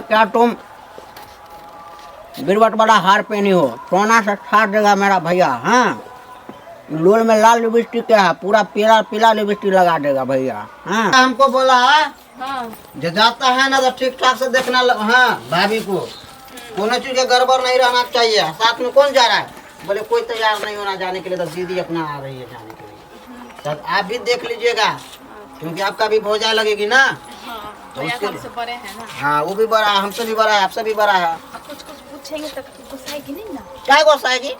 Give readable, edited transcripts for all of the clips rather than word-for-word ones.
क्या तुम गिरवट बड़ा हार पहनी हो? सोना से छाट देगा मेरा भैया। हाँ, लोल में लाल लिपस्टिक क्या है, पूरा पीला पीला लिपस्टिक लगा देगा भैया। हाँ, हमको बोला हाँ जो जाता है ना तो ठीक ठाक से देखना हाँ भाभी को, कोनो चीज के गड़बड़ नहीं रहना चाहिए। साथ में कौन जा रहा है? बोले कोई तैयार नहीं होना जाने के लिए, तो दीदी अपना आ रही है जाने के लिए। तो आप भी देख लीजिएगा, क्योंकि आपका भी भौजा लगेगी ना। हाँ, तो भैया उसके हमसे बड़े हैं ना। हाँ, वो भी बड़ा है, हमसे भी बड़ा है, आपसे भी बड़ा है। अब कुछ कुछ पूछेंगे तो गुस्साएगी नहीं ना। क्या गुस्साएगी?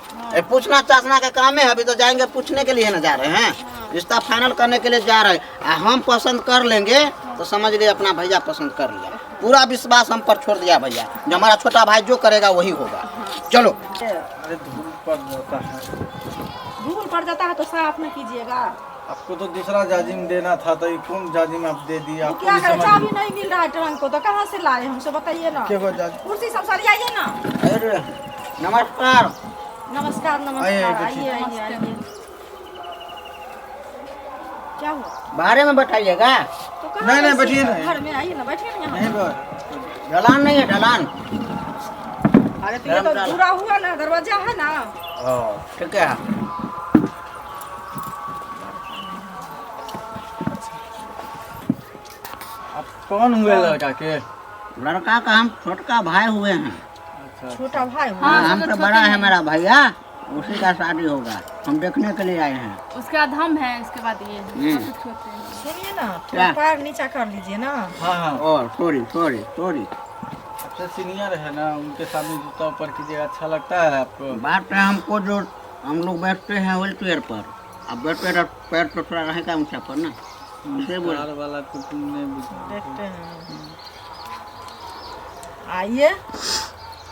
पूछना चाचना का काम है। अभी तो जाएंगे पूछने के लिए ना जा रहे हैं, रिश्ता फाइनल करने के लिए जा रहे हैं। हम पसंद कर लेंगे तो समझ लिए अपना भैया पसंद कर लिया। पूरा विश्वास हम पर छोड़ दिया भैया, जो हमारा छोटा भाई जो करेगा वही होगा। चलो। अरे धूल पड़ जाता है। धूल पड़ जाता है तो साफ न कीजिएगा। आपको तो दूसरा जाजिम देना था, तो ये कौन जाजिम आप दे दिए? आपको क्या भी करें, समझ चाबी नहीं मिल रहा है ट्रंक को, तो कहाँ से लाए हमसे बताइए ना। क्या जाजिम? कुर्सी सब सरियाइए ना। अरे नमस्कार। नमस्कार नमस्कार, आइए, आइए आइए आइए। क्या हुआ? बारे में बताइएगा। तो कहाँ नहीं, बैठे बैठिए हैं? नहीं। घर में आइए ना, बैठिए ना नहीं यहाँ। ढलान नहीं है, ढलान। अरे तो ये तो पूरा हुआ ना, दरवाजा है ना। ठीक है। आप कौन हुए लड़का के? लड़का का हम छोटका भाई हुए हैं। अच्छा, छोटा भाई हुआ। हाँ, हमसे बड़ा है मेरा भैया, उसी का शादी होगा। हम देखने के लिए आए हैं। उसके बाद हम हैं, इसके बाद ये हम्म। छोटे हैं। सुनिए ना, क्या? पैर नीचा कर लीजिए ना। हाँ हाँ, और सॉरी सॉरी सॉरी। आपसे सीनियर है ना, उनके सामने जूता ऊपर कीजिएगा। अच्छा लगता है आपको? बात है हमको, जो हम लोग बैठते हैं व्हील चेयर पर, अब बैठते हैं पैर तो थोड़ा रहेगा ऊंचा पर ना, इसे बोल। कार वाला तो तुमने देखते हैं। आइए।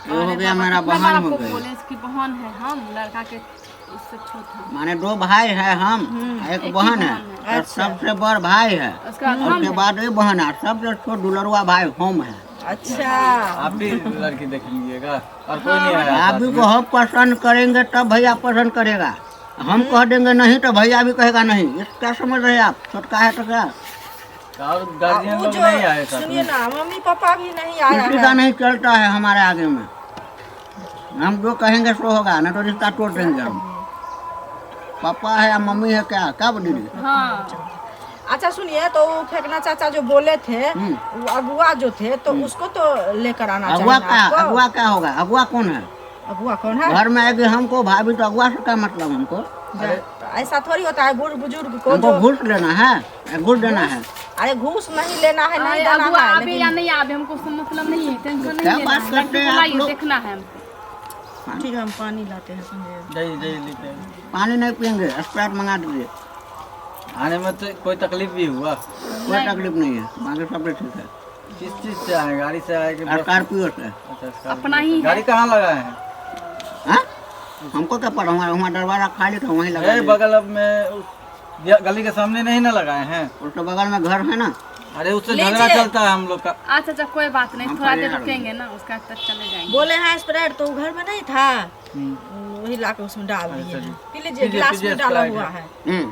ये हो गया मेरा बहन हो गई। बोले इसकी बहन है, हम लड़का के उससे छोटा। माने दो भाई है हम, एक बहन है, और सबसे बड़ भाई है, उसके बाद ये बहन है, सबसे छोटा दुलरुआ भाई हम है। अच्छा, आप भी लड़की देख लीजिएगा, और कोई नहीं आया आप भी को हम पसंद करेंगे तब भैया पसंद करेगा। हम कह देंगे नहीं तो भैया भी कहेगा नहीं। इसका समझ रहे आप? छोटका है तो क्या? और गार्जियन लोग नहीं आए साथ सुनिए में? ना, मम्मी पापा भी नहीं आया किसी का नहीं चलता है हमारे आगे में। हम जो कहेंगे सो होगा, नहीं तो रिश्ता तोड़ देंगे हम। पापा है या मम्मी है, क्या क्या दीदी? हाँ। अच्छा सुनिए, तो वो फेंकना चाचा जो बोले थे, वो अगुआ जो थे, तो उसको तो लेकर आना अगुआ चाहिए क्या? आपको। अगुआ क्या होगा? अगुआ कौन है? अगुआ कौन है? घर में आएगी हमको भाभी, तो अगुआ से क्या मतलब हमको? तो ऐसा थोड़ी होता है, बूढ़ बुजुर्ग को हमको जो। घूस लेना है, घूस देना है। अरे घूस नहीं लेना है, नहीं देना है, आबे लेकिन या नहीं आबे हमको उससे मतलब नहीं है, टेंशन नहीं क्या लेना बात है, करते हैं लड़की को आप लाइए, लोग? देखना है हमको। ठीक है, हम पानी लाते हैं संजय। जय जय लेते हैं। पानी नहीं पियेंगे, स्प्राइट मंगा दीजिए। आने में तो कोई तकलीफ भी हुआ? कोई तकलीफ नहीं है, बाकी सब ठीक है। किस चीज से आए? गाड़ी से आए कि बस? स्कॉर्पियो से। अच्छा, स्कॉर्पियो। अपना ही है। गाड़ी कहाँ लगाए हैं? हाँ? हमको क्या पड़ा? हमारा दरवाजा खाली था, वहीं लगा है दिए। बगल में गली के सामने नहीं ना लगाए हैं? उसके बगल में घर है ना। अरे उससे झगड़ा चलता है हम लोग का। अच्छा अच्छा, कोई बात नहीं, हम थोड़ा पहले देर आ रुकेंगे ना, उसका तक चले जाएंगे। बोले हैं स्प्राइट, तो घर में नहीं था, हम्म। वही लाके उसमें डाल दिए अच्छा हैं। जी। पी लीजिए, पीजिए, गिलास पीजिए में डाला Sprite हुआ है। है।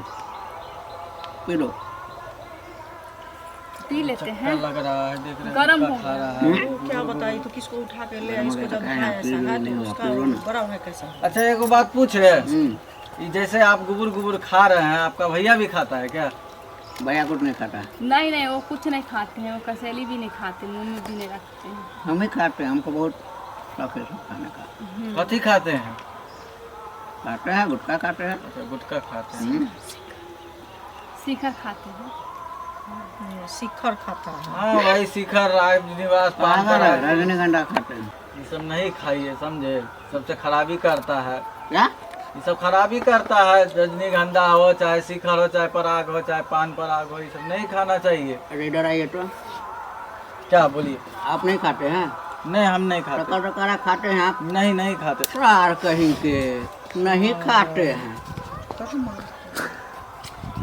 P low. पी लेते अच्छा हैं। लग रहा है, देख रहे हैं गरम गुटखा हो खा गया। रहा है। क्या बताइए, तो किसको उठा के ले, गरम इसको हो जब गया, है ऐसा है, नहीं तो हुआ, उसका पी लो ना। बड़ा है कैसा। अच्छा एक बात पूछे, ये जैसे आप गुबुर गुबुर खा रहे हैं, आपका भैया भी खाता है क्या? भैया कुछ नहीं खाता है। नहीं नहीं, वो कुछ नहीं खाते हैं, वो कसेली भी नहीं खाते, मुंह में भी नहीं रखते हैं। हम ही खाते हैं, हमको बहुत शौक है सब खाने का। कथी खाते हैं? खाते हैं, गुटखा खाते हैं। अच्छा गुटखा खाते हैं। शिखर खाते हैं। शिखर खाता है। हाँ भाई, शिखर, राय निवास, पान पागल है, पराग, रजनीगंधा खाते हैं। ये सब नहीं खाइए, समझे? सबसे खराबी करता है क्या? ये सब, खराबी करता है। रजनीगंधा हो, चाहे शिखर हो, चाहे पराग हो, चाहे पान पराग हो, ये सब नहीं खाना चाहिए। अरे इधर आइए तो। क्या बोलिए? आप नहीं खाते हैं? नहीं, हम नहीं खाते। टकर टकरा खाते हैं आप? नहीं, नहीं खाते। सार कहीं के नहीं खाते हैं।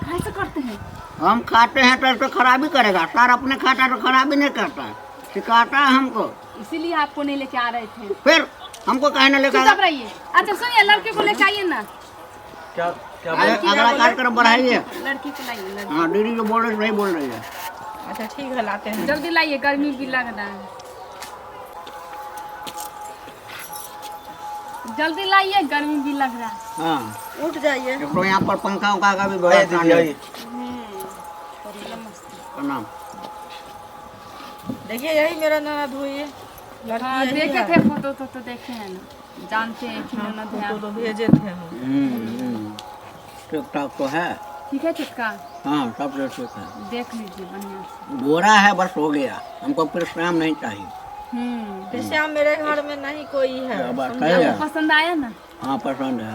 कैसे करते हैं? हम खाते हैं तो खराबी करेगा। सार अपने खाता है तो खराबी नहीं करता है, सिखाता है हमको। इसीलिए आपको नहीं लेके आ रहे थे। फिर हमको कहने लेकर चुपचाप रहिए। अच्छा सुनिए, लड़के को लेके आइए ना। क्या क्या अगला कार्यक्रम बढ़ाइए। लड़की को लाइए, लड़की। हाँ, दीदी जो बोल रही है वही बोल रही है। अच्छा ठीक है, लाते हैं। जल्दी लाइए, गर्मी भी लग रहा है। जल्दी लाइए, गर्मी भी लग रहा है। हाँ उठ जाइए। तो यहाँ पर पंखा उंखा का भी आइए व्यवस्था दीदी नहीं। आइए। प्रणाम। देखिए यही मेरा ननद हुई है, लड़की हाँ यही देखे है। थे फोटो तो देखे हैं ना, जानते हैं कि ननद फोटो है। तो भेजे थे हम। ठीक ठाक तो है। ठीक है चुटका, हाँ सब ठीक है। देख लीजिए बढ़िया से। गोरा है बस हो गया, हमको परिश्रम नहीं चाहिए। श्याम मेरे घर में नहीं कोई है। क्या बात समझा? है? आपको पसंद आया ना? हाँ पसंद है।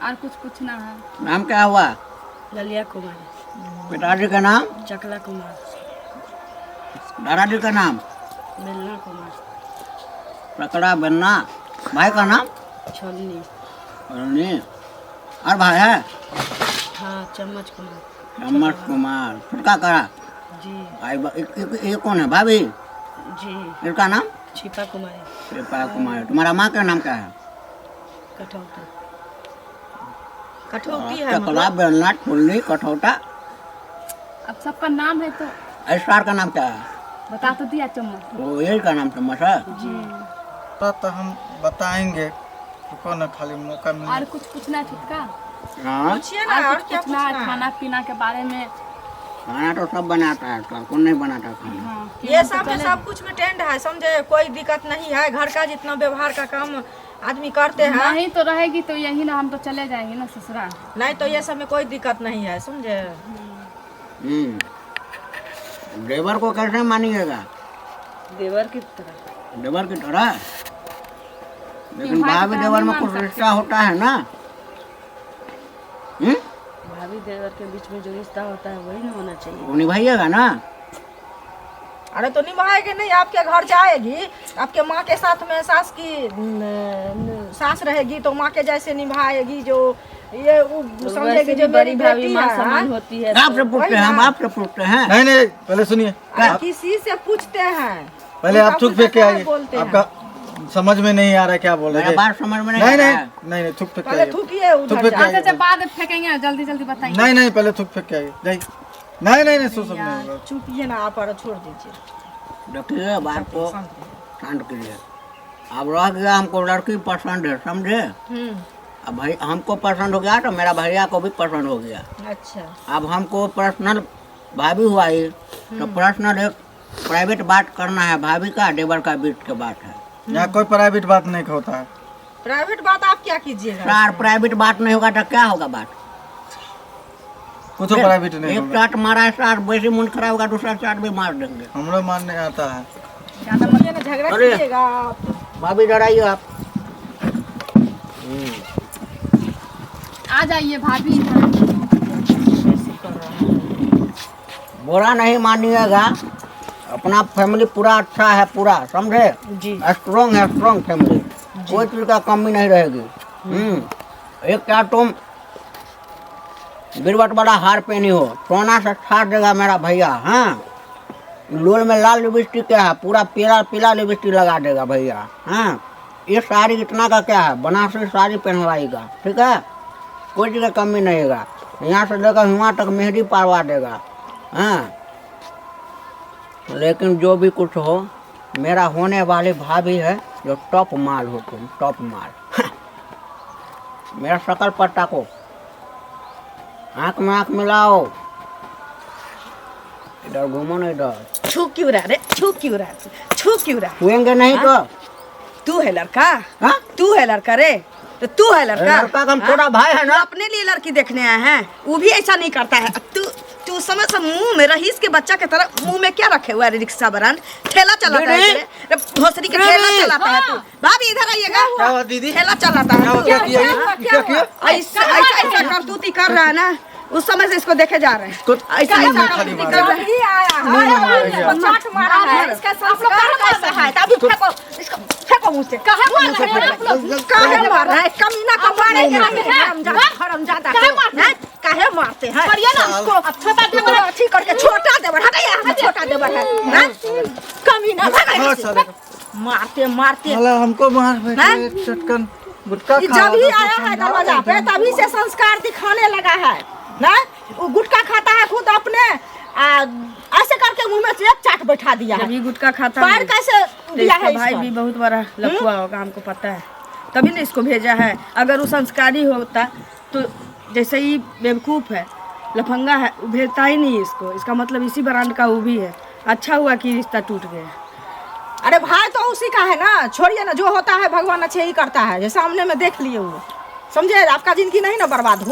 और कुछ पूछना है? नाम क्या हुआ? ललिया कुमारी। पिताजी का नाम? चकला कुमार। दादाजी का नाम? बेलना कुमार। पकड़ा बनना। भाई का नाम? छोलनी। अरुणी। और भाई है? हाँ चम्मच कुमार। चम्मच कुमार। छुटका करा? जी। ये कौन है? भाभी? जी। इसका नाम? छिपा कुमारी। कृपा कुमार। तुम्हारा माँ का नाम क्या है? कठौता। कठौती है चकला बेलना छुलनी कठौता। अब सबका नाम है तो स्टार का नाम क्या है? बता तो दिया चम्मच। वो ये का नाम चम्मच है। तो हम बताएंगे, रुको ना, खाली मौका मिले। और कुछ पूछना है छुटका? हाँ पूछिए ना, और और कुछ क्या पूछना है पूछना है? खाना पीना के बारे में? खाना तो सब बनाता है, तो कौन नहीं बनाता खाना? हाँ, कि ये हम तो सब में चले- सब कुछ में टेंड है, समझे? कोई दिक्कत नहीं है। घर का जितना व्यवहार का काम आदमी करते हैं, नहीं तो रहेगी तो यही ना, हम तो चले जाएंगे ना ससुराल। नहीं तो ये सब में कोई दिक्कत नहीं है, समझे? देवर को कैसे मानिएगा? देवर की तरह। देवर की तरह? लेकिन भाई भाभी की देवर तरह में नहीं कुछ मान रिश्ता होता है ना? भाभी देवर के बीच में जो रिश्ता होता है वही ना होना चाहिए। वो निभाइएगा ना? अरे तो निभाएगी नहीं, आपके घर जाएगी, आपके माँ के साथ में सास की सास रहेगी तो माँ के जैसे निभाएगी। जो ये समझेगी जो मेरी बेटी है। होती है। आपसे पूछते हैं, हम आपसे पूछते हैं। नहीं नहीं, पहले सुनिए, अरे किसी से पूछते हैं। पहले आप उल्टा थूक फेंक के पुल्टा आइए। बोलते हैं। आपका समझ में नहीं आ रहा क्या बोल रहे मेरा हैं। बात समझ में नहीं नहीं आ रहा नहीं है। नहीं नहीं, थूक फेंक के पहले आइए। थूकिए थूक उधर फेंक के जाके। आइए। अच्छा बाद फेंकेंगे, जल्दी जल्दी बताइए। नहीं नहीं, पहले थूक फेंक के आइए। नहीं नहीं नहीं नहीं, सो सब नहीं होगा। चुपिए ना आप, और छोड़ दीजिए। देखिए बात को शांत कीजिए। अब रह गया हमको लड़की पसंद है, समझे? अब भाई हमको पसंद हो गया तो मेरा भैया को भी पसंद हो गया। अच्छा। अब हमको पर्सनल भाभी हुआ ही तो पर्सनल एक प्राइवेट बात करना है। भाभी का देवर का बीच के बात है। यहाँ कोई प्राइवेट बात नहीं होता है। प्राइवेट बात आप क्या कीजिएगा? सार प्राइवेट बात नहीं होगा तो क्या होगा बात? कुछ प्राइवेट नहीं एक होगा। चाट मारा है, सार वैसे मुंड खराब होगा, दूसरा चाट भी मार देंगे। हमरो मानने आता है। ज्यादा मुझे ना झगड़ा अरे। कीजिएगा आप। भाभी डराइए आप। आ जाइए भाभी। बुरा नहीं मानिएगा, अपना फैमिली पूरा अच्छा है, पूरा समझे? जी। स्ट्रॉन्ग है, स्ट्रॉन्ग फैमिली, कोई चीज का कमी नहीं रहेगी। एक क्या तुम गिरवट वाला हार पहनी हो, सोना से छाट देगा मेरा भैया। हाँ, लोल में लाल लिपस्टिक क्या है, पूरा पीला पीला लिपस्टिक लगा देगा भैया। हाँ, ये साड़ी इतना का क्या है, बनारसी साड़ी पहनवाएगा, ठीक है? कोई चीज़ का कमी नहीं होगा। यहाँ से लेकर वहाँ तक मेहंदी पारवा देगा। हाँ, लेकिन जो भी कुछ हो, मेरा होने वाली भाभी है जो टॉप माल हो, तुम टॉप माल। मेरा शकल पट्टा को आँख में आँख मिलाओ, इधर घूमो ना, इधर छू क्यों रहा रे? छू क्यों रहा? छू क्यों रहा? छुएंगे नहीं तो? तू है लड़का? हाँ? तू है लड़का रे? तो तू है लड़का? लड़का का हम छोटा भाई है ना। अपने लिए लड़की देखने आए हैं, वो भी ऐसा नहीं करता है। तू तू समझ सब मुंह में रहीस के बच्चा के तरह मुंह में क्या रखे हुआ है? रिक्शा बरन ठेला चलाता है रे? भोसरी के ठेला चलाता है तू। भाभी इधर आइएगा। क्या हुआ दीदी? ठेला चलाता है तू। क्या किया ये? क्या किया? ऐसा ऐसा करतूती कर रहा है ना, उस समय से इसको देखे जा रहे हैं। तो ऐसा मुंह में ऐसा खाली करतूती मारा। कर रहा है। मुंह में मारा है। चाट मारा है। इसका संस्कार कैसा है? तभी फेंको, इसको फेंको मुंह से। काहे मार रहा है? कमीना को मारेंगे हरामजादा को। हैं? काहे मारते हैं? इसको छोटा देवर अच्छी करके छोटा देवर हटाइए, यहाँ से छोटा देवर है। हैं? कमीना हाँ, साले का। मारते मारते साला हमको मार हैं? फेंके, चटकन गुटखा जब खा ही आया है दरवाजा पे तभी से संस्कार दिखाने लगा है ना। वो गुटखा खाता है खुद अपने ऐसे करके मुंह में से एक चाट बैठा दिया जब है। ये गुटखा खाता पैर है कैसे तो दिया इसका है भाई इसको? भी बहुत बड़ा लफुआ होगा, हमको पता है, तभी ना इसको भेजा है। अगर वो संस्कारी होता तो जैसे ही बेवकूफ़ है, लफंगा है, वो भेजता ही नहीं इसको। इसका मतलब इसी ब्रांड का वो भी है। अच्छा हुआ कि रिश्ता टूट गया। अरे भाई तो उसी का है ना, छोड़िए ना, जो होता है भगवान अच्छे ही करता है। जो सामने में देख लिए वो, समझे, आपका जिंदगी नहीं ना बर्बाद हो।